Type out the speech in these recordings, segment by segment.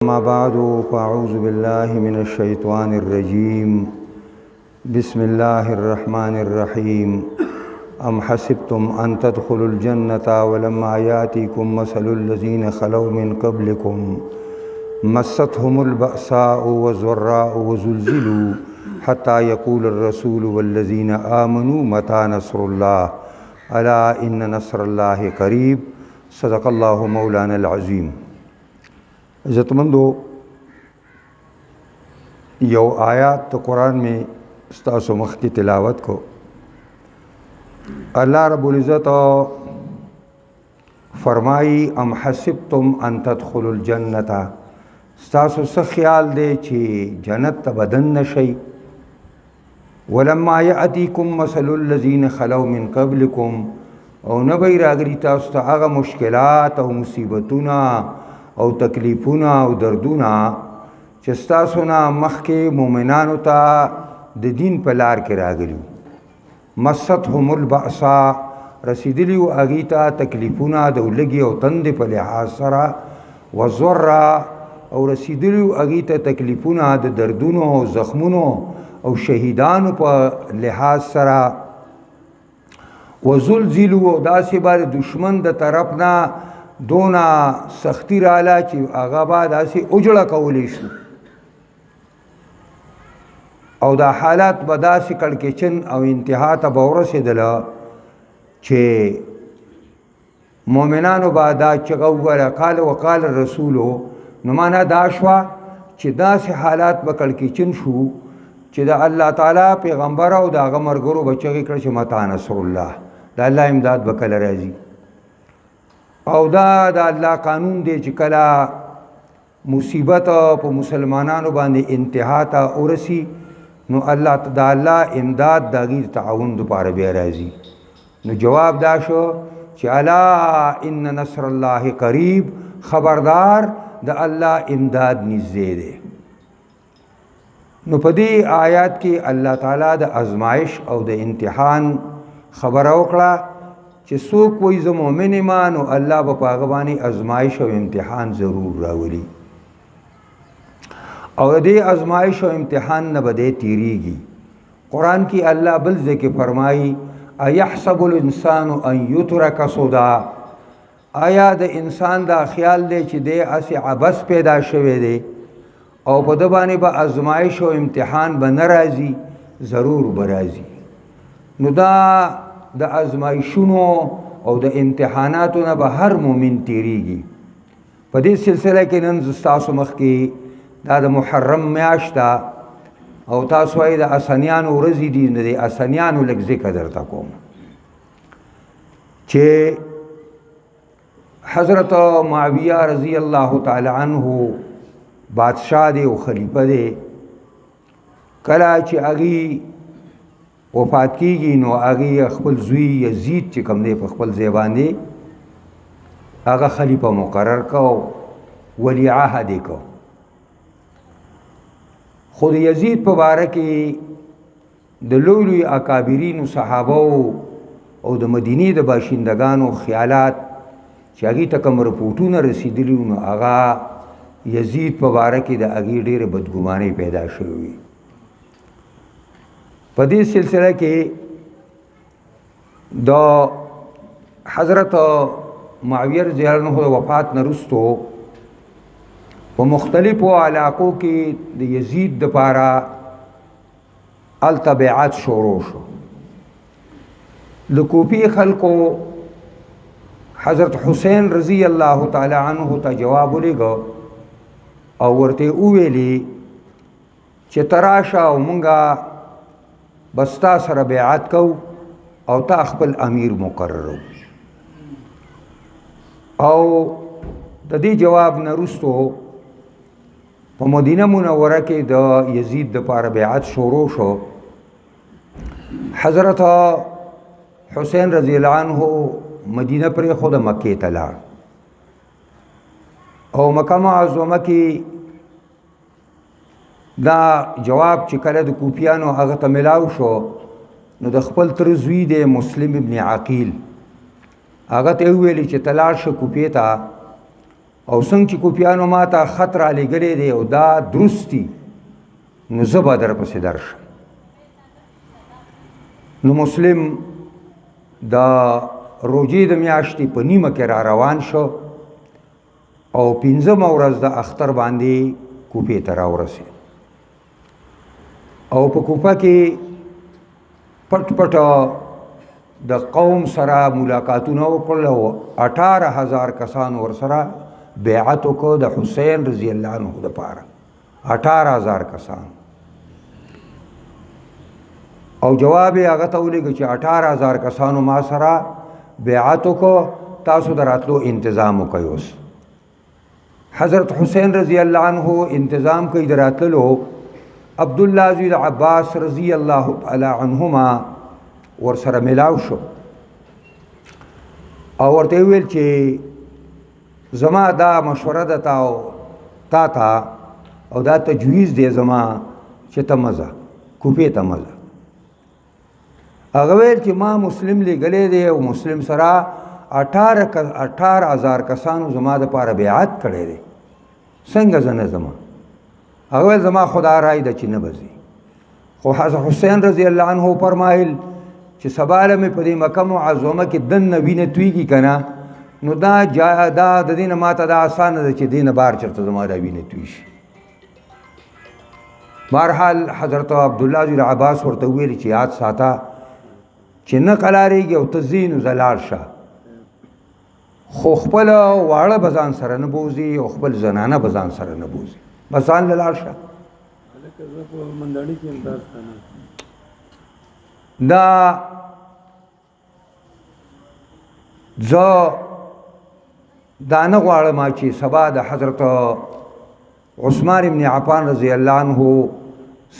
أما بعد فأعوذ بالله من الشيطان الرجيم بسم الله الرحمن الرحيم أم حسبتم أن تدخلوا الجنة ولما يأتيكم مثل الذين خلوا من قبلكم مستهم البأساء والضراء وزلزلوا حتى يقول الرسول والذين آمنوا متى نصر الله ألا إن نصر الله قريب صدق الله مولانا العظيم. عزتمندو، یو آیات تو قرآن میں استاسو مخ کی تلاوت کو اللہ رب العزت فرمائی ام حسبتم ان تدخلوا الجنت، استاسو سے خیال دے چی جنت بدن نشی ولما یأتیکم مثل الذین خلو من قبلکم، او نبی راگری تاسو تا آغا مشکلات او مصیبتونا او تکلیفونا او دردونا چستاسونا مخ کے مومنانو تا د دین پلار کے راگلیو. مستهم البأسا، رسیدلیو اگیتا تکلیفونا دولگی او تند پا لحاظ سرا، والضرا، او رسیدلیو اگیتا تکلیفونا د دردونو او زخمونو او شہیدانو پا لحاظ سرا، وزلزلو، او داسی بار دشمن د طرفنا دونا سختی رالا چی آغا با داسی اجڑا کولی شو، او دا حالات با داسی کڑکچن او انتہا تا بورسی دلا چی مومنانو با دا چگو گرا قال وقال الرسولو، نمانا داشوا چی داسی حالات با کڑکچن شو چی دا اللہ تعالی پیغمبر او دا غمرگرو بچگی کرچ متا نصر اللہ، دا اللہ امداد بکل رازی، او دا اللہ قانون دے چی کلا مصیبت پا مسلمانانو باندے انتہا تا ارسی نو اللہ دا اللہ امداد داگی تعاون دو پار بے رازی. نو جواب دا شو چی الا ان نصر اللہ قریب، خبردار دا اللہ امداد نزدے دے. نو پدی آیات کی اللہ تعالیٰ دا ازمائش او دا امتحان خبر اوکڑا چی سوک وی زا مومن ایمان و اللہ با پاغبانی ازمائش و امتحان ضرور راولی، اور دے ازمائش و امتحان نبدے تیری گی. قرآن کی اللہ بلزے کے فرمائی ایحسب الانسان ان یترک سدا، آیا دا انسان دا خیال دے چی دے اسی عبس پیدا شوے دے او پا دبانی با ازمائش و امتحان با نرازی، ضرور برازی. نو دا ازمائشونو او دا امتحاناتو نا با ہر مومن تیری گی. پا دے سلسلہ کے ننز استاسو مخ کی دا محرم میاشتا او تاسو ای دا اسانیانو رزی دی، دا اسانیانو لگ ذکر در تکوم چھے حضرت معاویہ رضی اللہ تعالی عنہ بادشاہ دے و خلیفہ دے، کلا چی اگی وفات کی گی نو اگی اخبر زوی یزید چی کم دے پا اخبر زیبان دے اگا خلیفہ مقرر کو، ولی عہد کو. خود یزید پا بارکی دلولوی اکابرین و صحابہ او د مدینی د باشندگانو خیالات چی اگی تکم رپورٹون رسیدلیو نو اگا یزید پا بارکی دا اگی دیر بدگمانی پیدا شوی. پا دی سلسلہ کے دا حضرت معاویہ رضی اللہ عنہ وفات نرستو پا مختلف علاقوں کی دا یزید دا پارا التبعات شروع شو. لکوپی خلقو حضرت حسین رضی اللہ تعالی عنہ تا جواب لے گا او ورتے اویلی چی تراشا او منگا بستا سر بیعات کو او تا اخبر امیر مقرر او دا دی جواب نرستو پا مدینہ منورہ کے دا یزید دا پار بیعات شروع شو. حضرت حسین رضی اللہ عنہ مدینہ پر خود مکی تلا او مکہ معظمہ کی دا جواب چکل دا کوپیانو اغتا ملاو شو نو د خپل تر زوی د مسلم ابن عقیل هغه ته ویلی چې تلاړ شه کوپې ته او څنګه چې کوپیانو ما ته خط رالیږلی دی او دا درست دي نو زه به درپسې درشم. نو مسلم د روژې د میاشتې په نیمه کې را روان شو او 15مه ورځ د اختر باندې کوپې ته راورسېد او په کوپه کې پټ پټ د قوم سره ملاقاتونه وکړل او 18,000 کسان ورسره بیعت وکړو د حسین رضی الله عنه دپاره. 18,000 کسان او جواب یې هغه ته ولېږه چې 18,000 کسانو ما سره بیعت وکړو، تاسو د راتلو انتظام وکئ. اوس حضرت حسین رضی الله عنه انتظام کوي د راتللو. عبدالله زوی د عباس رضی الله تعالی عنهما ورسره ملاو شو او ورته ویل چې زما دا مشوره ده تا ته او دا تجویز دی زما چې ته مزه کوپې ته مزه. هغه ویل چې ما مسلم لیږلی دی او مسلم سره 18,000 کسانو زما دپاره بیعت کړی دی، څنګه زه نه ځم؟ هغه ویل زما خدا رای ده چې نه به ځي. خو حضرت حسین رضی الله عنه فرمایل چې سبا له مې په دې مکه معظمه کې دننه وینه تویږي که نه، نو دا د دې نه ماته دا اسانه ده چې دې نه بار چېرته زما دا وینه توی شي. بهرحال حضرت عبدالله زوی عباس ورته وویل چې یاد ساته چې نه قلاریږي او ته ځې نو زه لاړ شه، خو خپل واړه به ځان سره نه بوځي او خپل زنانه به ځان سره نه بوځي، بس ځان له لاړ شه. دا زه دا نه غواړم چې سبا د حضرت عثمان ابن عفان رضی الله عنه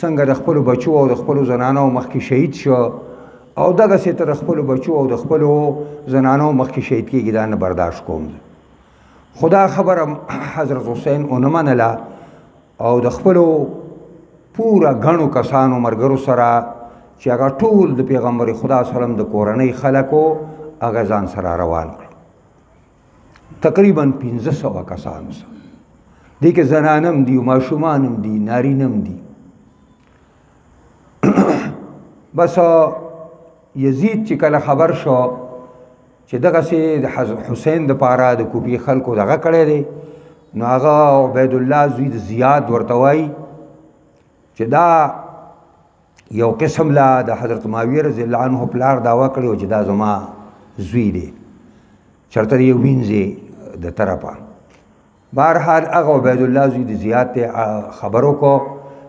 څنګه د خپلو بچو او د خپلو زنانو مخکې شهید شو او دغسې ته د خپلو بچو او د خپلو زنانو مخکې شهید کېږي، دا نه برداشت کوم. خدا خبره حضرت حسین ونه منله او د خپلو پوره ګڼو کسانو ملګرو سره چې هغه ټول د پیغمبر خدا صلی الله علیه وسلم د کورنۍ خلکو هغه ځان سره روان کړ، تقریبا 1500 کسانو سره. دې کې زنانم دي ماشومانم دي نارینم دي. بس یزید چې کله خبر شو چې دغسې د حضرت حسین دپاره د کوپې خلکو دغه کړی دی، نو هغه عبیدالله زوی د زیاد ورته وایي چې دا یو قسم له د حضرت معاویه رضی الله عنه پلار دعوه کړې چې دا زما زوی دی، چېرته یو وینځې د طرفه. بهرحال هغه عبیدالله زوی د زیاد ته خبر وکړو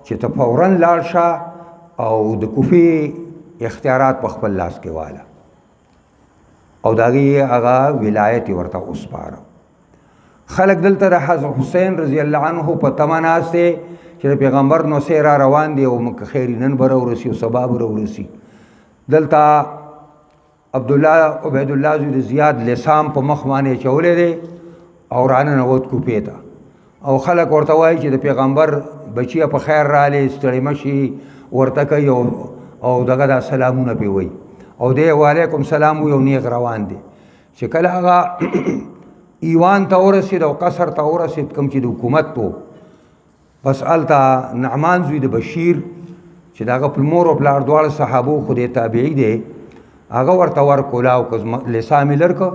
چې ته فورا لاړ شه او د کوفې اختیارات په خپل لاس کې واله او د هغې هغه ولایت یې ورته وسپاره. خلک دلته د حضرت حسین رضی الله عنه په تمه ناست دی چې د پیغمبر نوسې را روان دی او موږ خیر نن به راورسي او سبا به راورسي. دلته عبیدالله زوی د زیاد لسام په مخ باندې اچولی دی او راننوت کوپې ته او خلک ورته وایي چې د پیغمبر بچیه په خیر رالی ستړی مه شي ورته کوي او دغه دا سلامونه پې وایي او دی وعلیکم سلام وایي او نیغ روان دی. چې کله هغه ایوان ته ورسېد او قصر ته ورسېد کوم چې د حکومت و، بس هلته نعمان زوی د بشیر چې د هغه مور او پلار دواړه صحابو خو دې تابعي دی، هغه ورته ورکولاو که لسام یې لر که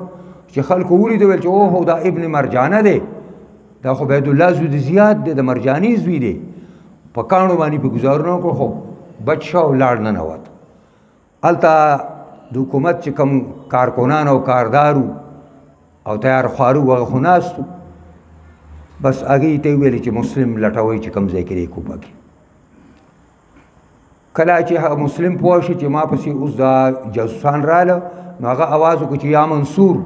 چې خلکو ولیده ویل چې اوهو دا ابن مرجانه دی، دا خو عبیدالله زوی د زیاد دی، د مرجاني زوی دی. په کاڼو باندې پې ګزارونه وکړو خو بچ شه او لاړ ننوت. هلته د حکومت چې کوم کارکنان او کاردارو او تیار خوارو هغه خو ناستو، بس هغې ته یې ویلې چې مسلم لټوئ چې کوم ځای کې دی کوپه کې. کله چې مسلم پوه شي چې ما پسې اوس دا جاسوسان راله، نو هغه اواز وکړو چې یا منصور،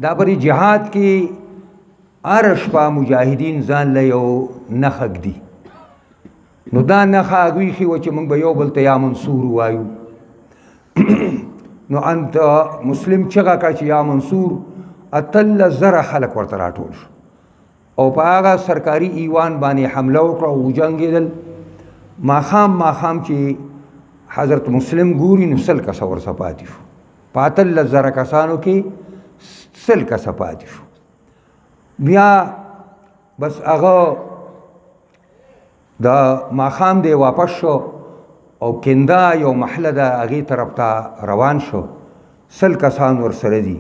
دا په جهاد کې هره شپه مجاهدین ځان له یو نښه ږدي، نو دا نښه هغوی ښي وه چې موږ به یو بل ته یا منصور ووایو. نو انت مسلم چغه کړه چې یا منصور، 18,000 خلک ورته راټول شو او په هغه سرکاري ایوان باندې حمله وکړه او وجنګېدل. ماښام چې حضرت مسلم ګوري نو 100 کسه ورڅه پاتې شو، په 18,000 کسانو کې 100 کسه پاتې شو بیا بس هغه د ماښام دی واپس شو او کنده یو محله ده هغې طرف ته روان شو. 100 کسان ورسره دي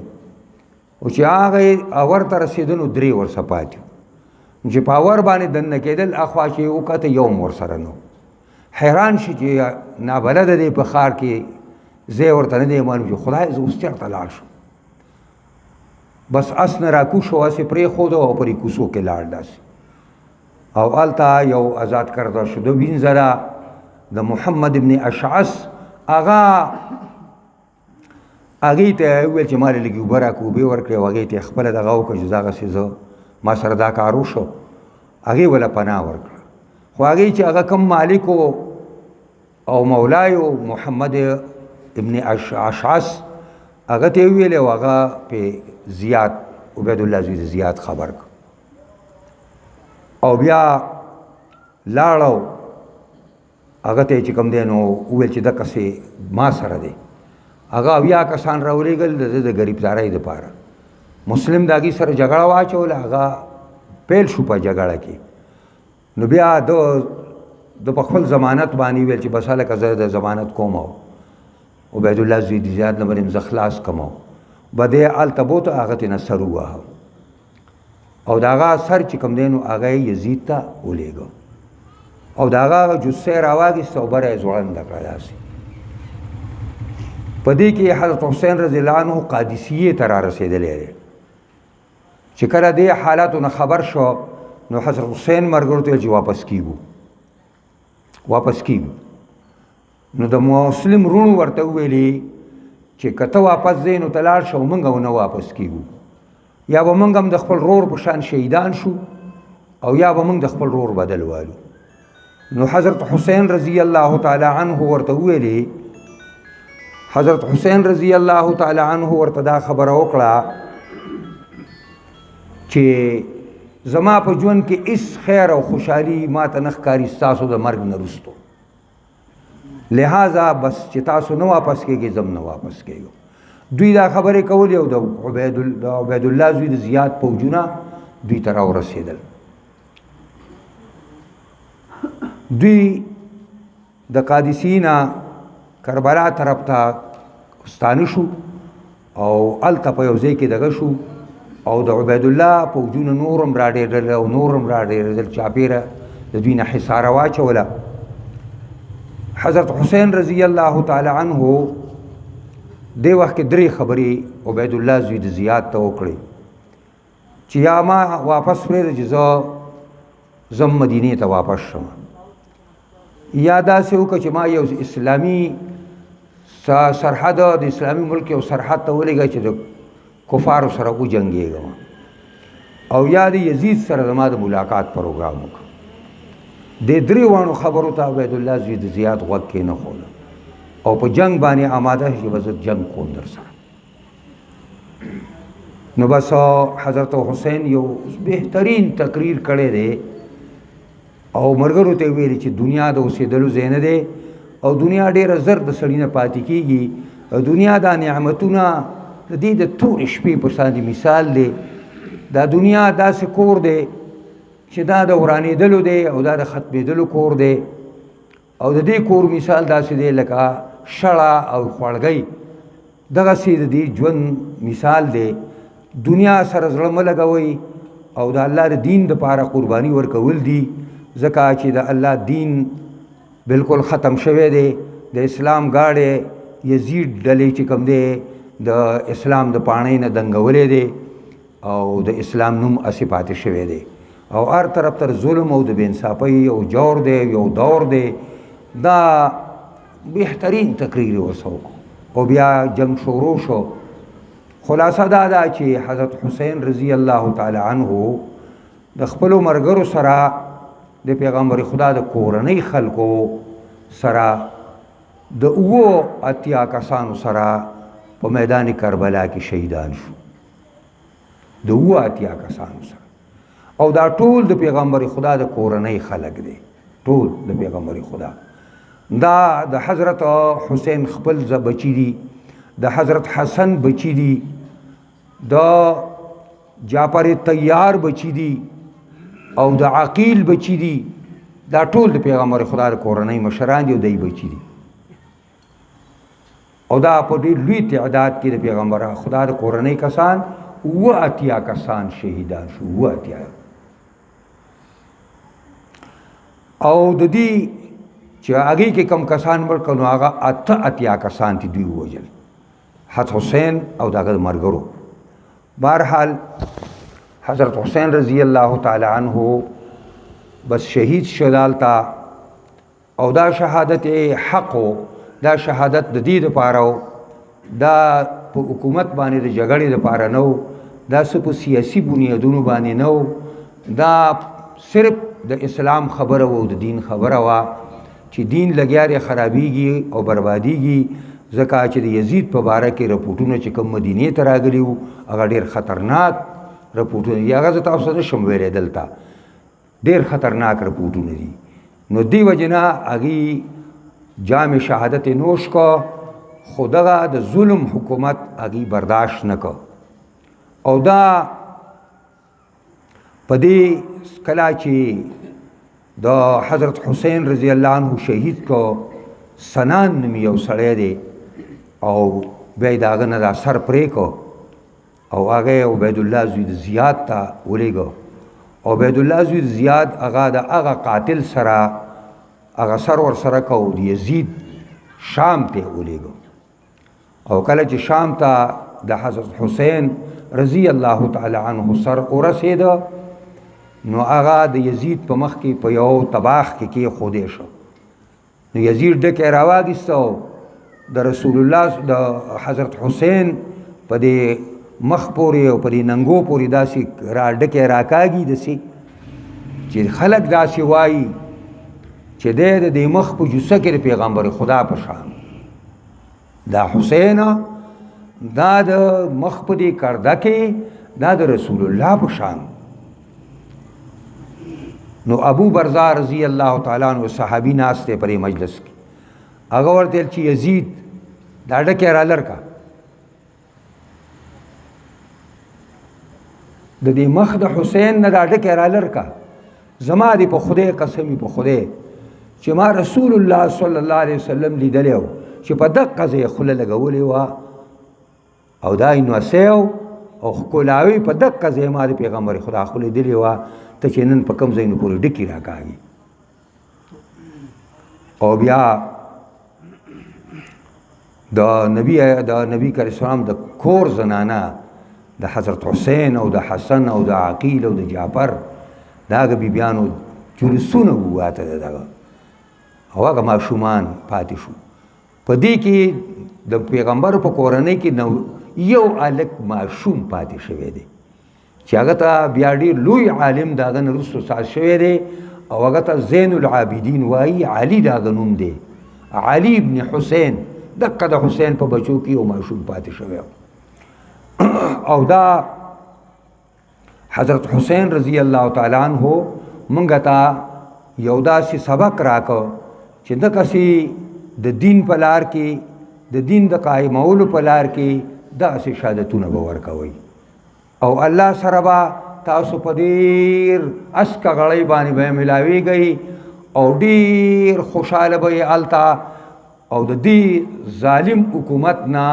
او چې هغه اور ته رسېده نو 3 ورسه پاتې وو. چې په اور باندې دننه کېدل اخوا چې یې وکته یو هم ورسره نه و. حیران شي چې نابلده دی په ښار کې ځای ورته نه دی معلوم چې خدای زه اوس چېرته لاړ شم. بس اس نه راکوش و هسې پرېښوده او پرې کوڅو کې لاړ داسې او هلته یو آزاد کرده شده وینځله د محمد ابن اشعث هغه هغې ته یې وویل چې ما له لږې اوبه راکړه اوبې ورکړې او هغې ته یې خپله دغه وکړه چې دغسې زه ما سره دا کار وشو هغې وله پناه ورکړه. خو هغې چې هغه کم مالک او مولای محمد ابن اشعث هغه ته یې وویلې او هغه پې زیات عبیدالله زوی د زیات خبر کړ او بیا لاړو هغه ته چې کوم دی نو وویل چې دقسې ما سره دی. هغه 80 کسان راولېږل د ګریبدارۍ دپاره. مسلم د هغې سره جګړه واچوله هغه پیل شو په جګړه کې. نو بیا د په خپل ضمانت باندې ویل چې بس هلکه زه د ضمانت کوم او عبیدالله زوی د زیاد نه به زه خلاص کم به دی هلته بوته هغه ترې نه سر وواهه او د هغه سر چې کوم دی نو هغه یې یزید ته ولېږه او د هغه جثه یې راواخېسته او بره یې ځوړنده کړه داسې. په دې کې حضرت حسین رضی الله عنه قادسیې ته را رسېدلی دی. چې کله دې حالاتو نه خبر شو نو حضرت حسین ملګرو ته ویل چې واپس کیږو. نو د مسلم رونو ورته وویلې چې که ته واپس ځې نو ته لاړ شه او موږ ونه واپس کیږو یا به موږ هم د خپل رور په شان شهیدان شو او یا به موږ د خپل رور بدل والو. نو حضرت حسین رضی الله تعالی عنه ورته وویلې حضرت حسین رضی الله تعالی عنه ورته دا خبره وکړه چې زما په ژوند کې هیڅ خیر او خوشحالي ما ته نه ښکاري ستاسو د مرګ نه وروستو لہذا بس چې تاسو نه واپس کېږئ زم نه واپس کېږم. دوی دا خبرې کولې او د عبیدالله زوی د زیاد پوجونه دوی ته راورسېدل. دوی د قادسیې نه کربلا طرف ته ستانه شو او هلته په یو ځای کې دغه شو او د عبیدالله پوجونه نور هم راډېرېدل او نور هم راډېرېدل چاپېره د دوی نه حصاره واچوله. حضرت حسین رضی الله تعالی عنه دې وخت کې 3 خبرې عبیدالله زوی د زیاد ته وکړې چې یا ما واپس پرېږده چې زه مدینې ته واپس شم یا داسې وکړه چې ما یو اسلامي سرحد د اسلامي ملک یو سرحد ته ولېږه چې د کفارو سره وجنګېږم او یا د یزید سره زما د ملاقات پروګرام وکړه. د 3 واړو خبرو ته عبیدالله زوی د زیاد غوږ کې نه خوله او په جنگ باندې آماده شي چې زه جنگ کوم در سره. نو بس حضرت حسین یو بهترین تقریر کړی دی او ملګرو ته ویلي چې دنیا د اوسېدلو ځای نه دی او دنیا ډېره زر د سړي نه پاتې کېږي او دنیا دا نعمتونه د دې د تورې شپې په شان مثال دی. دا دنیا داسې کور دی چې دا د ورانېدلو دی او دا د ختمېدلو کور دی او د دې کور مثال داسې دی لکه شړه او خوړګۍ دغسې د دې ژوند مثال دی. دنیا سره زړه مه لګوئ او د الله د دین دپاره قرباني ورکول دي ځکه چې د الله دین بالکل ختم شوی دی. د اسلام گاډی یزید ډلې چې کوم دی د اسلام د پاڼۍ نه دنګولی دی او د اسلام نوم هسې پاتې شوی دی او هر طرف تر ظلم او د بېانصافۍ او جور دی یو دور دی. دا بهترین تقریر ورسه وکړو او بیا جنگ شروع شو. خلاصه دا ده چې حضرت حسین رضی الله تعالی عنه د خپلو ملګرو سره د پیغمبر خدا د کورنۍ خلکو سره د 80 کسانو سره په میدان کربلا کې شهیدان شو. د 80 کسانو سره او دا ټول د پیغمبر خدا د کورنۍ خلک دی. ټول د پیغمبر خدا دا د حضرت حسین خپل بچی دي د حضرت حسن بچی دي د جعفر طیار بچی دي او د عقیل بچی دي دا ټول د پیغمبر خدا د کورنۍ مشران دي او دای بچی دي او دا په ډېر لوی تعداد کې د پیغمبر خدا د کورنۍ کسان 80 کسان شهیدان شو 80 او د دې چې هغه کې کم کسان مړ کړو هغه 80 کسان دي دوی وجل حضرت حسین او دغه مرګرو بهرحال حضرت حسین رضی الله تعالی عنہ بس شهید شدالتا او دا شهادت حق دا شهادت د دې لپاره دا په حکومت باندې د جګړې لپاره نو دا په سیاسي بنیادونو باندې نو دا صرف د اسلام خبره او د دین خبره وا چې دین لګیاره خرابېږي او بربادیږي ځکه چې د یزید په باره کې رپورټونه چې کوم مدینې ته راغلي وو هغه ډېر خطرناک رپورټونه دي هغه زه تاسو ته شم ویلی دلته ډېر خطرناک رپورټونه دي نو دې وجې نه هغې جام شهادت نوش کو خو دغه د ظلم حکومت هغې برداشت نه کو او دا په دې کله چې د حضرت حسین رضی الله عنه شهید کو سنان نومي یو سړی دی او بیا یې د هغه نه دا سر پرې کو او هغه عبید الله زوی د زیاد ته ولېږه عبید الله زوی د زیاد هغه د هغه قاتل سره هغه سر ورسره کو د یزید شام ته ولېږه او کله چې شام ته د حضرت حسین رضی الله تعالی عنه سر ورسېده نو هغه د یزید په مخ کې په یو طباخ کې کېښودی شو نو یزید ډکې راواخیسته د رسول الله د حضرت حسین په دې مخ پورې او په دې ننګو پورې داسې را ډکې راکاږي داسې چې خلک داسې وایي چې دی د دې مخ په جوسه کې د پیغمبر خدا په شان دا حسین دا د مخ په دې کرده کې دا د رسول الله په شان نو ابو برزا رضی الله تعالی عنہ صحابي ناست دی په مجلس کې هغه ورته چې یزید دا ډکې را لرکا د دې مخ د حسین نه دا ډکې را لرکا زما دې په خدای قسمی په خدای چې ما رسول الله صلی الله علیه وسلم لیدلی و چې په دقه ځای خوله لګولې وه او دا یې نوسیو او ښکلاوي په دقه ځای ما د پیغمبر خدا خو لیدلې وه ته چې نن په کوم ځایونو پورې ډکې راکاږي او بیا د نبی کریم سلام د کور زنانه د حضرت حسین او د حسن او د عقیل او د جعفر د هغه بیبیانو جلوسونه وواته د دغه او هغه ماشومان پاتې شو په دې کې د پیغمبر په کورنۍ کې نو یو هلک ماشوم پاتې شوی دی چې هغه ته بیا ډېر لوی عالم د هغه نه وروسته ساز شوی دی او هغه ته زین العابدین وایي علي د هغه نوم دی علي ابن حسین دقه د حسین په بچو کې یو ماشوم پاتې شوی او دا حضرت حسین رضی الله تعالی عنہ مونږ ته یو داسې سبق راکو چې دقسې د دین په لار کې د دین د قایمولو په لار کې داسې شهادتونه به ورکوئ او الله سره به تاسو په ډېر اسکه غړۍ باندې به ملاویږئ او ډېر خوشحاله به یې هلته او د دې ظالم حکومت نه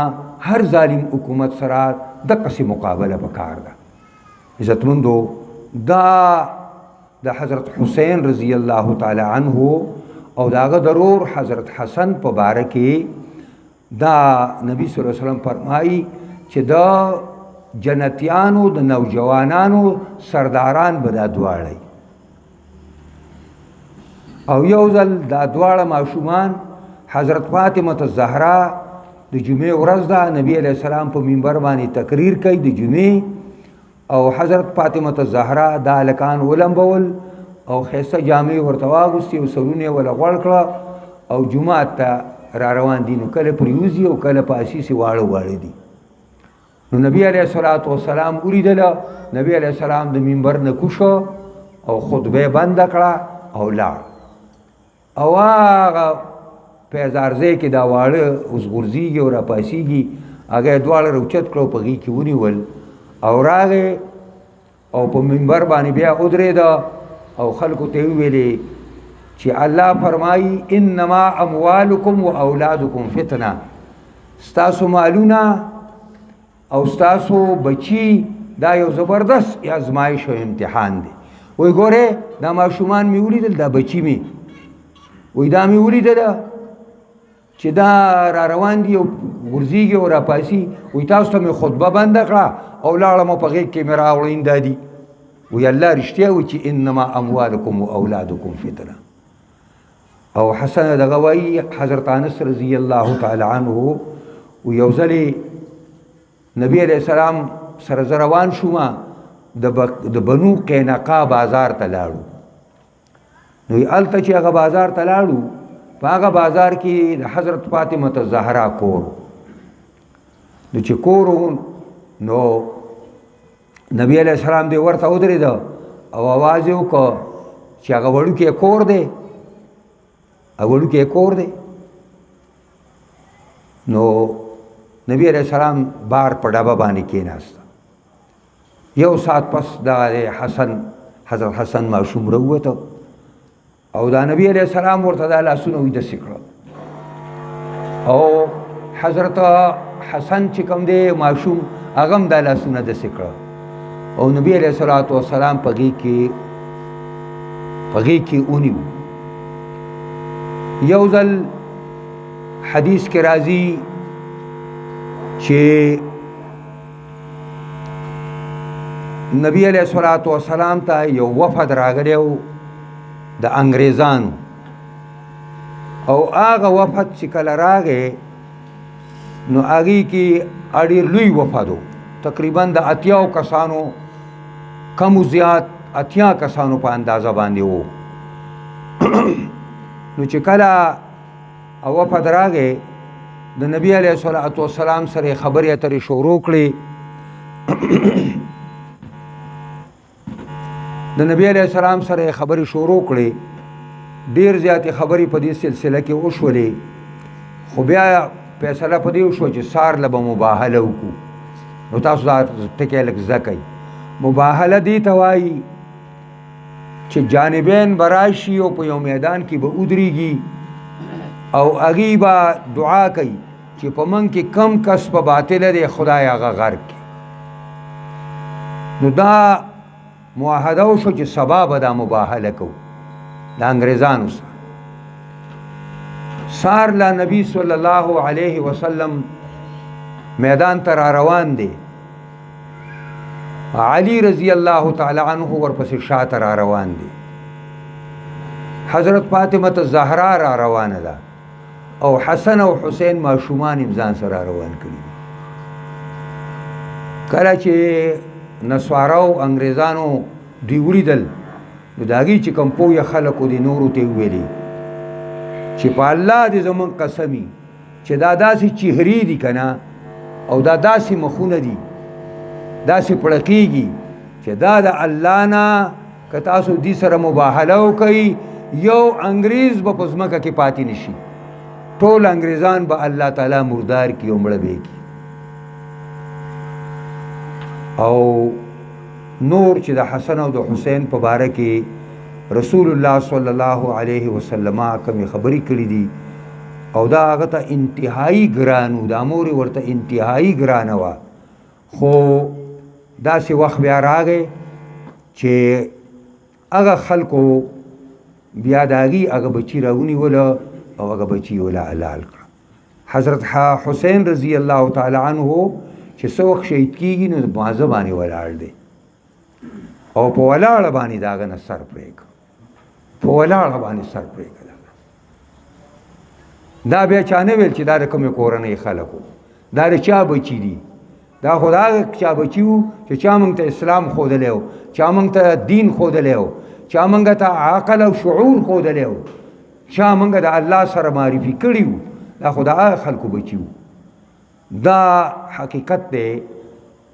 هر ظالم حکومت سره دقسې مقابله پکار ده عزتمندو دا د حضرت حسین رضی الله تعالی عنه او د هغه ضرور حضرت حسن په باره کې دا نبی صلی الله علیه وسلم فرمایي چې دا جنتیانو د نوجوانانو سرداران به دا دواړی او یو ځل دا دواړه ماشومان حضرت فاطمه الزهرا د جمعې ورځ ده نبی علیه السلام په منبر باندې تقریر کوي د جمعې او حضرت فاطمه الزهرا دا هلکان ولمبول او ښایسته جامې ورته واغوستې او سرونه یې وله غوړ کړه او جومات ته را روان دي نو کله پریوزي او کله په اسیسې واړه واړه دي نو نبی علیه الصلاة والسلام ولیدله نبی علیه السلام د منبر نه کوشو او خطبه بنده کړه او لاړ او هغه پیزارځی کې دا واړه اوس غورځېږي او راپاسېږي هغه یې دواړه راوچت کړه او په هغې کې ونیول او راغې او په منبر باندې بیا ودرېده او خلکو ته ویلې چې الله فرمایي انما اموالکم و اولادکم فتنه، ستاسو مالونه او ستاسو بچی دا یو زبردست ازمایش او امتحان دی. وای ګوره دا ماشومان مې ولیدل، دا بچی مې وای دا مې ولیدل چې دا را روان دي او ورځيږي او راپاسي، وای تاسو ته مې خطبه بنده کړه او لاړم په غېږ کې مې راوړین دادي. وی الله رښتیا وایي چې انما اموالکم و اولادکم فتنه. او حسن دغه وایي حضرت انس رضی الله تعالی عنه و یو ځلې نبی علیہ السلام سره زه روان شوم د بنو قینقا بازار ته لاړو. نو هلته چې هغه بازار ته لاړو په هغه بازار کې د حضرت فاطمه الزهرا کور نو چې کور نو نبی علیہ السلام دې ورته ودرېده او आवाज یې وکړ چې هغه وړوکی کور دی، هغه وړوکی کور دی. نو نبی علیہ السلام بار په ډبه باندې کېناسته. یو ساعت پس دا حضرت حسن ماشوم راووته او دا نبی علیہ السلام ورته دا لاسونه ویده کړه او حضرت حسن چې کوم دی ماشوم هغه هم دا لاسونه داسې کړه او نبی علیہ الصلوۃ والسلام په غېږ کې ونیو. یو ځل حدیث کې راځي چې نبی علیہ الصلوۃ والسلام ته یو وفد راغلی و د انګریزانو او هغه وفد چې کله راغی نو هغې کې ډېر لوی وفد و، تقریبا د 80 کسانو کم و زیات 80 کسانو په اندازه باندې وو. نو چې کله وفد راغی د نبی علیہ الصلوۃ والسلام سره خبرې اترې شروع کړې. د نبی علیہ السلام سره خبرې شروع کړې، ډېر زیاتې خبرې په دې سلسله کې وشولې، خو بیا فیصله په دې وشوه چې سار له به مباهله وکړو. نو تاسو دا ټکی لږ زده کوئ. مباهله دې ته وایي چې جانبین به راشي او په یو میدان کې به ودرېږي او هغوی به دعا کوي چې په موږ کې کم کس په باطله دی خدای هغه غرق کړي. نو دا معاهده وشو چې سبا به دا مباهله کوو د انګریزانو سره. سار لا نبی صلی الله علیه وسلم میدان ته را روان دی، علی رضی الله تعالی عنه ورپسې شاته را روان دی، حضرت فاطمه الزهرا را روانه ده او حسن او حسین ماشومان هم ځان سره روان کړي. کله چې نسوارو انګریزانو دوی ولیدل نو د هغې چې کوم پوه خلکو دي نورو ته ویلي چې په الله دې زموږ قسمي چې دا داسې چهرې دي که نه او دا داسې مخونه دي داسې پړقېږي چې دا د الله نه که تاسو دې سره مباهله وکئ یو انګریز به په ځمکه کې پاتې نشي، ټول انګریزان به الله تعالی مردار کړي او مړه به کړي. او نور چې د حسن او د حسین په باره کې رسول الله صلی الله علیه وسلم کومې خبرې کړي دي او دا هغه ته انتهایی ګران و، دا مور ورته انتهایی ګرانه وه. خو داسې وخت بیا راغی چې هغه خلکو بیا د هغې هغه بچي راونیوله او هغه بچي یې وله حلال کړه. حضرت حسین رضی الله تعالی عنه چې څه وخت شهید کېږي نو مازه باندې ولاړ دی او په ولاړه باندې د هغه نه سر پرېږه، په ولاړه باندې سر پرېږه. دا بیا چا نه ویل چې دا د کومې کورنۍ خلکو، دا د چا بچي دي، دا خو د هغه چا بچي وو چې چا موږ ته اسلام ښودلی و، چا موږ ته دین ښودلی و، چا موږ ته عقل او شعور ښودلی و، چا موږ د الله سره معرفي کړي وو. دا خو د هغه خلکو بچي وو. دا حقیقت دی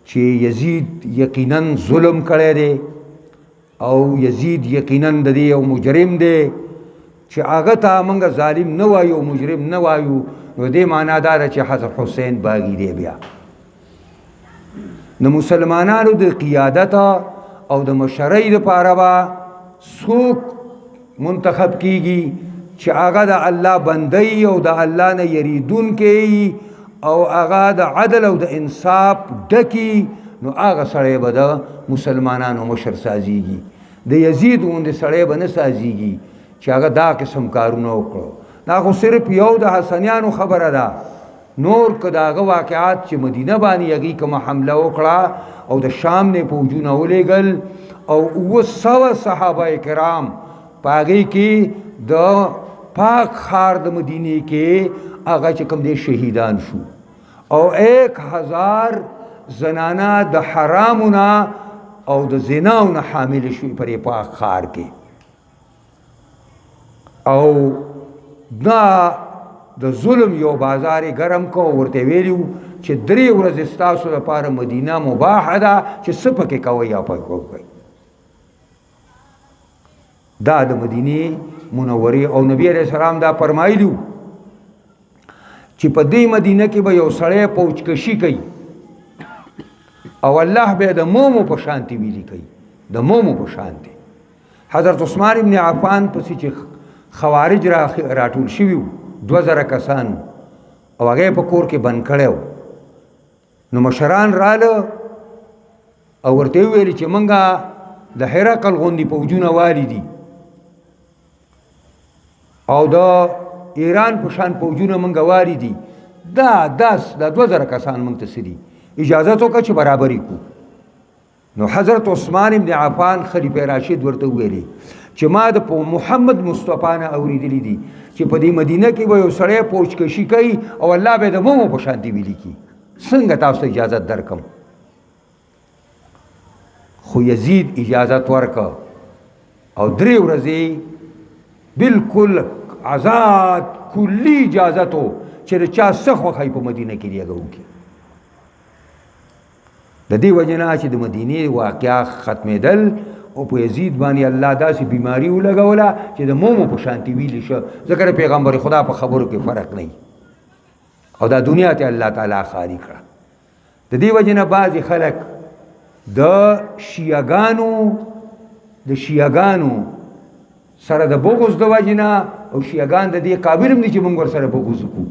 چې یزید یقینا ظلم کړی دی او یزید یقینا د دې یو مجرم دی چې هغه ته موږ ظالم نه وایو مجرم نه وایو، نو دې معنا دا ده چې حضرت حسین باغي دی. بیا د مسلمانانو د قیادت او د مشرۍ دپاره به څوک منتخب کیږي چې هغه د الله بندی او د الله نه یریدونکی او هغه د عدل او د انصاف ډکی، نو هغه سړی به د مسلمانانو مشر سازیږي. د یزید غوندې سړی به نه سازیږي چې هغه دا قسم کارونه وکړو. دا خو صرف یو د حسنیانو خبره ده. نور که د هغه واقعات چې مدینه باندې هغې کومه حمله وکړه او د شام نه پوځونه ولیږل او 700 صحابه کرام په هغې کې د پاک ښار د مدینې کې هغه چې کوم دی شهیدان شو او 1000 زنانه د حرامونه او د زناونه حامل شوې پر پاک ښار کې. او دا د ظلم یو بازار ګرم کو، ورته ویلو چې 3 ورځې ستاسو لپاره مدینه مباحه ده چې څه پکې کوئ یا پکې کوئ. دا د مدینې منورې او نبی علیہ السلام دا فرمایلو چې په دې مدینه کې به یو سړی پوچکشي کوي او الله به د مومو په شانتي ویلي کوي، د مومو په شانتي. حضرت عثمان ابن عفان پسې چې خوارج راټول شوي 2000 کسان او هغه په کور کې بند کړی، نو مشران راله او ورته ویل چې منګه د هرقل غوندې پوځونه والي دي او د ایران په شان پوځونه منګه والي دي، دا 2000 کسان منګ ته سدي اجازه تو چې برابرۍ کو. نو حضرت عثمان ابن عفان خلیفہ راشد ورته ویلي چې ما د محمد مصطفی نه اوریدلی دي چې په دې مدینه کې به یو سړی پوچکشي کوي او الله به د مومو په شانتي ویلي کی، څنګه تاسو ته اجازه درکم؟ خو یزید اجازت ورکه او 3 ورځې بالکل آزاد کلی اجازت و چې د چا څه خوښوي په مدینه کې دی هغه وکړي. د دې وجې نه چې د مدینې واقعه ختمېدل او په یزید باندې الله داسې بیماری ولګوله چې د مومو په شانتي ویلي شه، ځکه پیغمبر خدا په خبرو کې فرق نه او دا دنیا ته الله تعالی خالي کړه. د دې وجې نه بعضې خلک د شیعګانو سره د بغض د وجې نه، او شیعګان د دې قابل هم دي چې موږ ورسره بغض وکړو،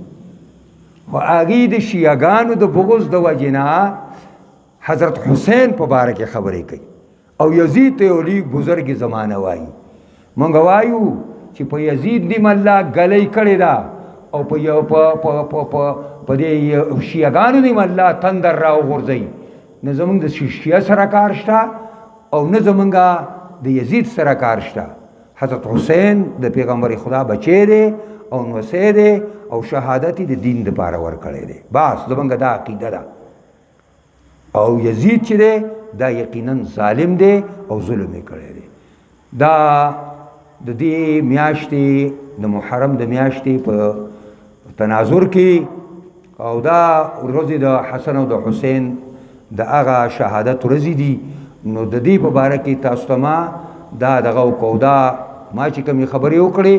خو هغې د شیعګانو د بغض د وجې نه حضرت حسین په باره کې خبرې کوي او یزید ته یو لوی بزرګ زمانه وایي. موږ وایو چې په یزید نیم الله ګلۍ کړې ده او په دې شیعګانو نیم الله تندر راوغورځوي. نه زمونږ د شیعه سره کار شته او نه زمونږ د یزید سره کار شته. حضرت حسین د پیغمبر خدا بچی دی او نوسی دی او شهادت د دین دپاره ورکړی دی. بس زمونږ دا عقیده ده. او یزید چې دی دا یقینا ظالم دی او ظلم یې کړی دی. دا د دې میاشتې د محرم د میاشتې په تناظر کې او دا ورځې د حسن او د حسین د هغه شهادت ورځې دي، نو د دې په باره کې تاسو ته ما دا دغه وکړو. دا ما چې کومې خبرې وکړې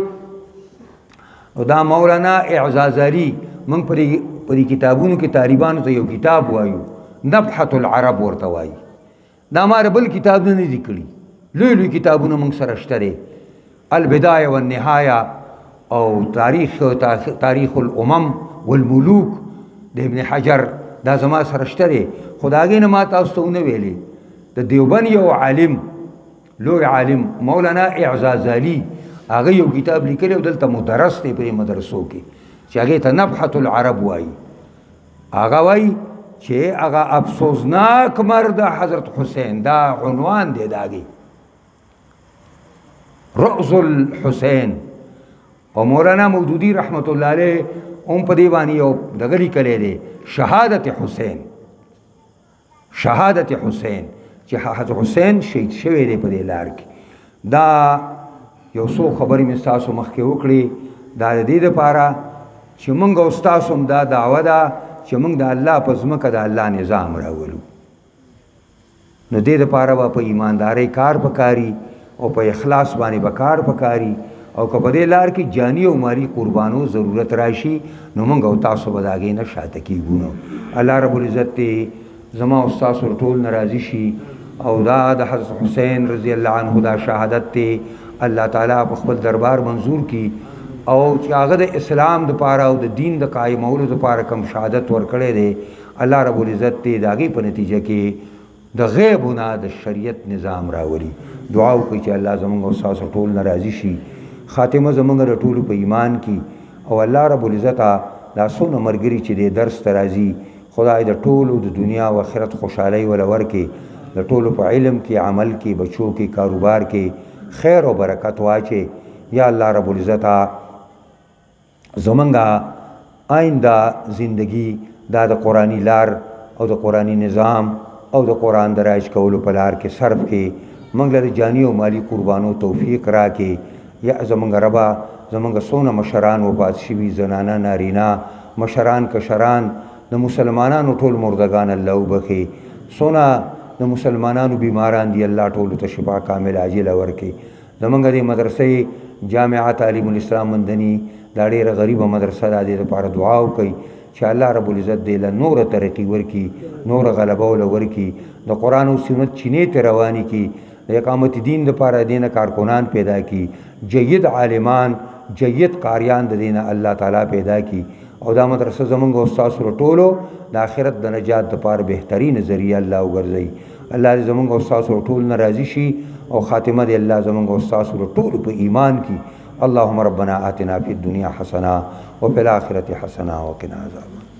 نو دا مولانا اعزاز علي موږ په دې کتابونو کې طالبانو ته یو کتاب وایو، نبحة العرب ورته وایي. دا ما بل کتاب نه دي کړي، لوی لوی کتابونه موږ سره شته دی، البدایه والنهایه او تاریخ الامم والملوک د ابن حجر، دا زما سره شته دی. خو د هغې نه ما تاسو ته ونه ویلې. د دیوبند یو عالم، لوی عالم مولانا اعزاز علي، هغه یو کتاب لیکلی او دلته مدرس دی په مدرسو کې چې هغې ته نبحة العرب وایي. هغه وایي چې هغه افسوسناک مرد حضرت حسین، دا عنوان دی د هغې، رؤز الحسین. او مولانا مودودي رحمت الله علیه هم په دې باندې یو دغه لیکلی دی، شهادت حسین. شهادت حسین چې حضرت حسین شهید شوی دی په دې لار کې. دا یو څو خبرې مې ستاسو مخکې وکړې، دا د دې دپاره چې موږ او ستاسو هم دا دعوه ده چې موږ د الله په ځمکه د الله نظام راولو. نو دې دپاره به په ایماندارۍ کار پکاري او په اخلاص باندې به کار پکاري، او که په دې لار کې جاني او مالي قربانو ضرورت راشي نو موږ او تاسو به د هغې نه شاته کېږو. نو الله رب العزت دې زما او ستاسو ټول نه راضي شي او دا د حضرت حسین رضی الله عنه دا شهادت ته الله تعالی په خپل دربار منظور کی او چې هغه د اسلام د پاره او د دین د قائمولو د پاره کوم شهادت ورکړي دی الله رب العزت ته داغي په نتیجه کې د غیبونه د شریعت نظام راولي. دعا وکړئ چې الله زموږ او تاسو ټول ناراضي شي، خاتمه زموږ د ټولو په ایمان کې، او الله رب العزت دا څونه مرګري چې د درس ته راځي خدای د ټولو د دنیا او آخرت خوشحالي ولا ورکړي، د ټولو په علم کې، عمل کې، بچو کې، کاروبار کې خیر او برکت واچي. یا الله رب العزت زمونږه آئنده زندگی دا د قرآنی لار او د قرآنی نظام او د قرآن د رایج کولو په لار کې صرف کې موږ له جانی او مالی قربانو توفیق راکې. یا زمونږ ربا زمونږ څونه مشران وفات شوي، زنانه نارینا، مشران کشران، د مسلمانانو ټول مردگان الله وبخي، څونه د مسلمانانو بیماران دی الله ټولو ته شفا کامل عاجله ورکړي. زمونږ د مدرسې جامعه تعلیم الاسلام مندني دا ډېره غریبه مدرسه ده، د دې لپاره دعا وکړئ چې الله رب العزت دې له نوره ترقي ورکړي، نوره غلبه وله ورکړي، د قرآن او سنت چینې ته روانې کړي، د اقامت دین دپاره د دینه کارکنان پیدا کړي، جید عالمان، جید قاریان د دینه الله تعالی پیدا کړي، او دا مدرسه زمونږ او ستاسو ټولو د آخرت د نجات دپاره بهترین ذریعه الله وګرځوي. الله دې زمونږ او ستاسو ټول نه راضي شي او خاتمه دې الله زمونږ او ستاسو ټولو په ایمان کې. اللهم ربنا آتنا فی الدنیا حسنه وفي الآخرة حسنه وقنا عذاب